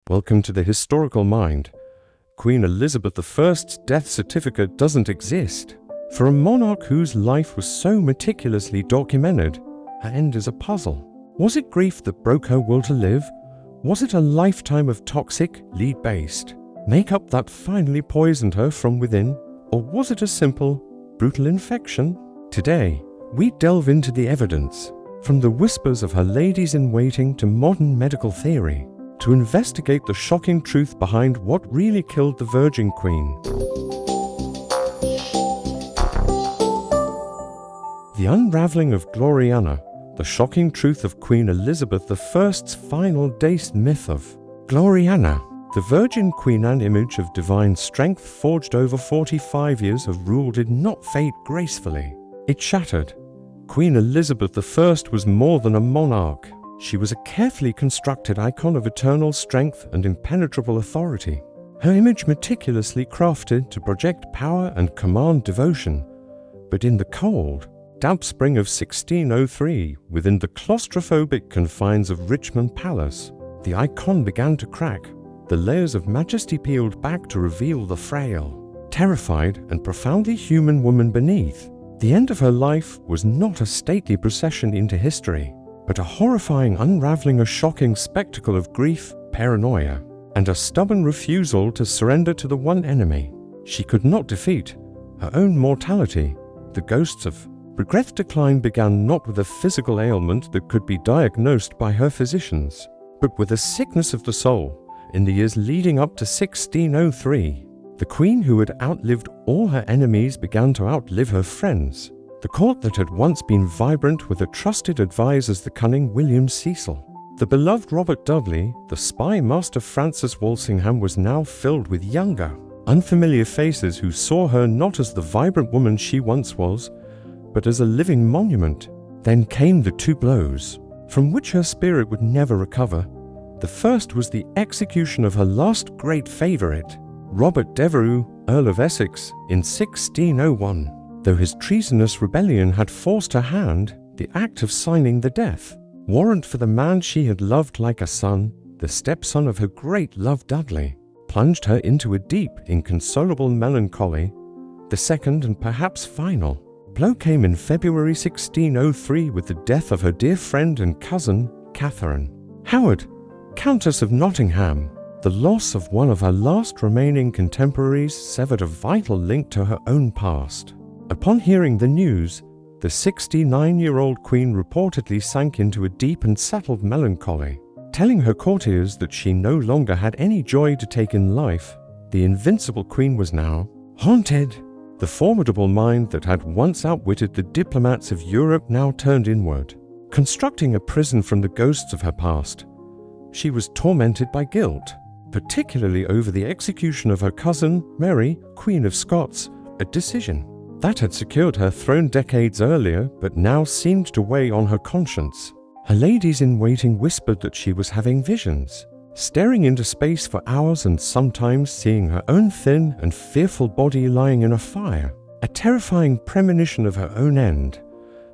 Welcome to the Historical Mind. Queen Elizabeth I's death certificate doesn't exist. For a monarch whose life was so meticulously documented, her end is a puzzle. Was it grief that broke her will to live? Was it a lifetime of toxic, lead-based makeup that finally poisoned her from within? Or was it a simple, brutal infection? Today, we delve into the evidence, from the whispers of her ladies-in-waiting to modern medical theory, to investigate the shocking truth behind what really killed the Virgin Queen. The unraveling of Gloriana, the shocking truth of Queen Elizabeth I's final days myth of Gloriana, the Virgin Queen, an image of divine strength forged over 45 years of rule, did not fade gracefully. It shattered. Queen Elizabeth I was more than a monarch. She was a carefully constructed icon of eternal strength and impenetrable authority. Her image meticulously crafted to project power and command devotion. But in the cold, damp spring of 1603, within the claustrophobic confines of Richmond Palace, the icon began to crack. The layers of majesty peeled back to reveal the frail, terrified, and profoundly human woman beneath. The end of her life was not a stately procession into history, but a horrifying unraveling, a shocking spectacle of grief, paranoia, and a stubborn refusal to surrender to the one enemy she could not defeat, her own mortality. The ghosts of regret decline began not with a physical ailment that could be diagnosed by her physicians, but with a sickness of the soul. In the years leading up to 1603, the Queen, who had outlived all her enemies, began to outlive her friends. The court that had once been vibrant with a trusted advisor, the cunning William Cecil, the beloved Robert Dudley, the spy master Francis Walsingham, was now filled with younger, unfamiliar faces who saw her not as the vibrant woman she once was, but as a living monument. Then came the two blows, from which her spirit would never recover. The first was the execution of her last great favourite, Robert Devereux, Earl of Essex, in 1601. Though his treasonous rebellion had forced her hand, the act of signing the death warrant for the man she had loved like a son, the stepson of her great love Dudley, plunged her into a deep, inconsolable melancholy. The second and perhaps final blow came in February 1603 with the death of her dear friend and cousin, Catherine Howard, Countess of Nottingham. The loss of one of her last remaining contemporaries severed a vital link to her own past. Upon hearing the news, the 69-year-old Queen reportedly sank into a deep and settled melancholy, telling her courtiers that she no longer had any joy to take in life. The invincible Queen was now haunted. The formidable mind that had once outwitted the diplomats of Europe now turned inward, constructing a prison from the ghosts of her past. She was tormented by guilt, particularly over the execution of her cousin, Mary, Queen of Scots, a decision that had secured her throne decades earlier but now seemed to weigh on her conscience. Her ladies-in-waiting whispered that she was having visions, staring into space for hours and sometimes seeing her own thin and fearful body lying in a fire, a terrifying premonition of her own end.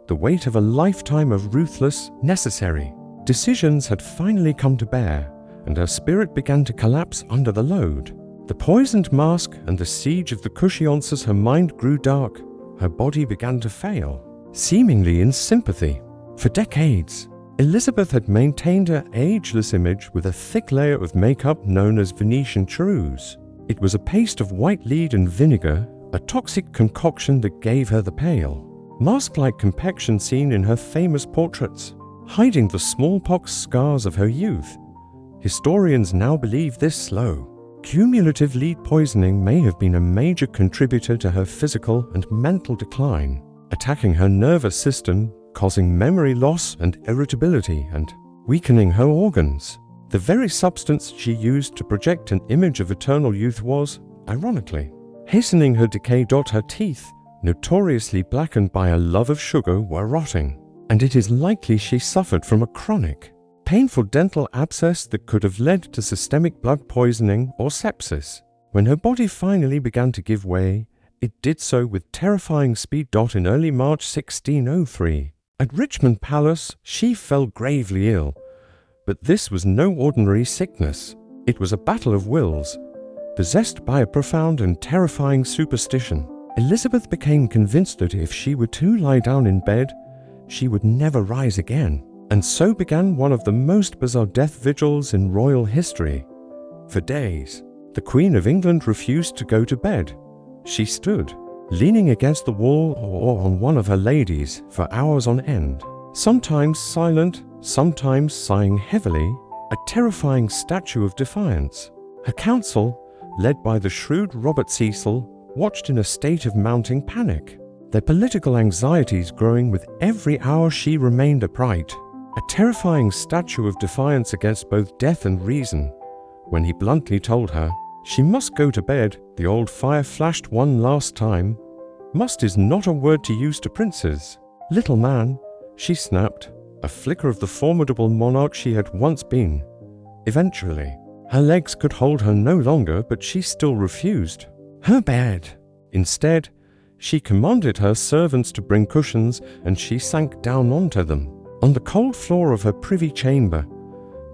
The weight of a lifetime of ruthless, necessary decisions had finally come to bear, and her spirit began to collapse under the load. The poisoned mask and the siege of the cushions. Her mind grew dark, her body began to fail, seemingly in sympathy. For decades, Elizabeth had maintained her ageless image with a thick layer of makeup known as Venetian cherouse. It was a paste of white lead and vinegar, a toxic concoction that gave her the pale, mask-like complexion seen in her famous portraits, hiding the smallpox scars of her youth. Historians now believe this slow, cumulative lead poisoning may have been a major contributor to her physical and mental decline, attacking her nervous system, causing memory loss and irritability, and weakening her organs. The very substance she used to project an image of eternal youth was, ironically, hastening her decay. Her teeth, notoriously blackened by a love of sugar, were rotting, and it is likely she suffered from a chronic, painful dental abscess that could have led to systemic blood poisoning or sepsis. When her body finally began to give way, it did so with terrifying speed. In early March 1603, at Richmond Palace, she fell gravely ill. But this was no ordinary sickness. It was a battle of wills. Possessed by a profound and terrifying superstition, Elizabeth became convinced that if she were to lie down in bed, she would never rise again. And so began one of the most bizarre death vigils in royal history. For days, the Queen of England refused to go to bed. She stood, leaning against the wall or on one of her ladies for hours on end, sometimes silent, sometimes sighing heavily, a terrifying statue of defiance. Her council, led by the shrewd Robert Cecil, watched in a state of mounting panic, their political anxieties growing with every hour she remained upright, a terrifying statue of defiance against both death and reason. When he bluntly told her she must go to bed, the old fire flashed one last time. Must is not a word to use to princes. Little man, she snapped, a flicker of the formidable monarch she had once been. Eventually, her legs could hold her no longer, but she still refused. Her bed. Instead, she commanded her servants to bring cushions, and she sank down onto them. On the cold floor of her privy chamber,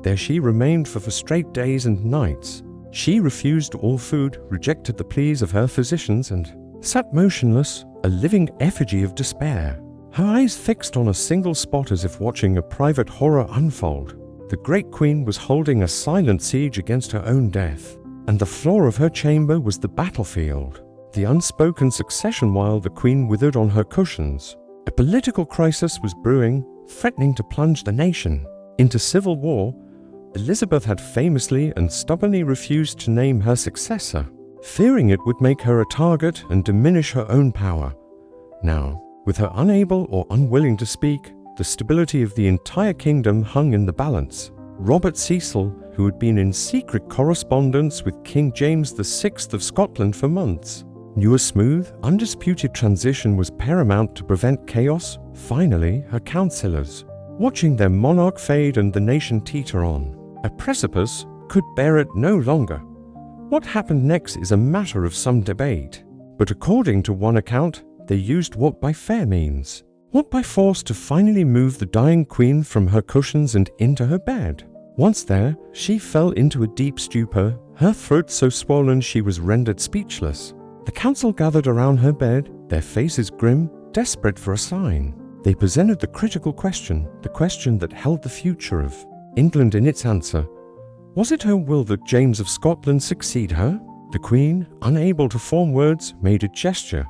there she remained for straight days and nights. She refused all food, rejected the pleas of her physicians, and sat motionless, a living effigy of despair, her eyes fixed on a single spot as if watching a private horror unfold. The great queen was holding a silent siege against her own death, and the floor of her chamber was the battlefield, the unspoken succession while the queen withered on her cushions. A political crisis was brewing, threatening to plunge the nation into civil war. Elizabeth had famously and stubbornly refused to name her successor, fearing it would make her a target and diminish her own power. Now, with her unable or unwilling to speak, the stability of the entire kingdom hung in the balance. Robert Cecil, who had been in secret correspondence with King James VI of Scotland for months, knew a smooth, undisputed transition was paramount to prevent chaos. Finally, her councillors, watching their monarch fade and the nation teeter on a precipice, could bear it no longer. What happened next is a matter of some debate, but according to one account, they used what by fair means, what by force, to finally move the dying queen from her cushions and into her bed. Once there, she fell into a deep stupor, her throat so swollen she was rendered speechless. The council gathered around her bed, their faces grim, desperate for a sign. They presented the critical question, the question that held the future of England in its answer. Was it her will that James of Scotland succeed her? The Queen, unable to form words, made a gesture.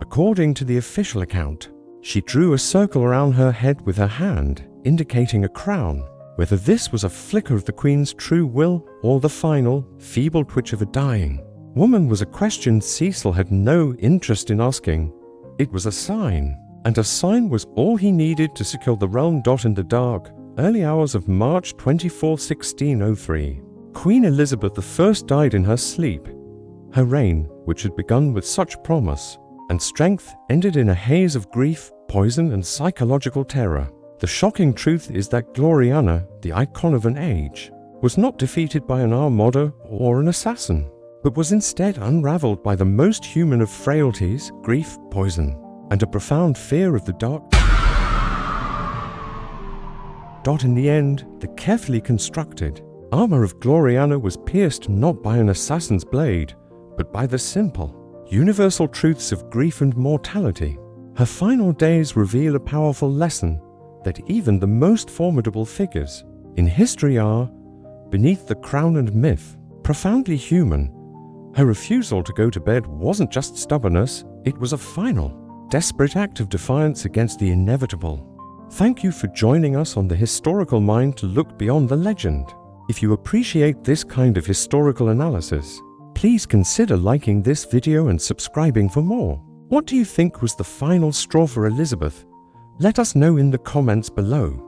According to the official account, she drew a circle around her head with her hand, indicating a crown. Whether this was a flicker of the Queen's true will or the final, feeble twitch of a dying woman was a question Cecil had no interest in asking. It was a sign, and a sign was all he needed to secure the realm. In the dark, early hours of March 24, 1603, Queen Elizabeth I died in her sleep. Her reign, which had begun with such promise and strength, ended in a haze of grief, poison, and psychological terror. The shocking truth is that Gloriana, the icon of an age, was not defeated by an armada or an assassin, but was instead unraveled by the most human of frailties, grief, poison, and a profound fear of the dark. In the end, the carefully constructed armor of Gloriana was pierced not by an assassin's blade, but by the simple, universal truths of grief and mortality. Her final days reveal a powerful lesson that even the most formidable figures in history are, beneath the crown and myth, profoundly human. Her refusal to go to bed wasn't just stubbornness, it was a final, desperate act of defiance against the inevitable. Thank you for joining us on The Historical Mind to look beyond the legend. If you appreciate this kind of historical analysis, please consider liking this video and subscribing for more. What do you think was the final straw for Elizabeth? Let us know in the comments below.